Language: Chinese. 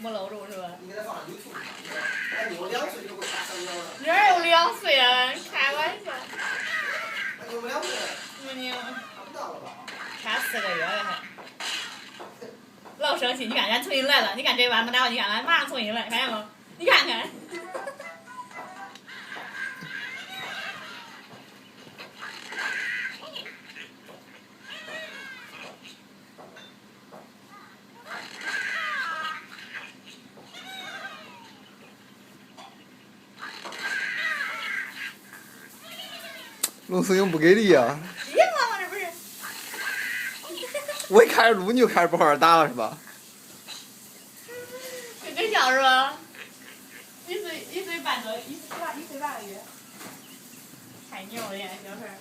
没露着是吧？你给他放YouTube上，哎，你有2岁就会打手表了。哪有2岁啊？开玩笑。你有2岁？没有。看不到了吧？才4个月了还。老生气，你看，人家重新来了，你看这晚没打过，你看，俺马上重新来，看见没？你看看。龙思颖不给力呀！赢了吗？这不是？我一开始录你就开始不好好打了是吧？跟真像是吧？1岁半多，1岁8个月，太牛了，小孩儿。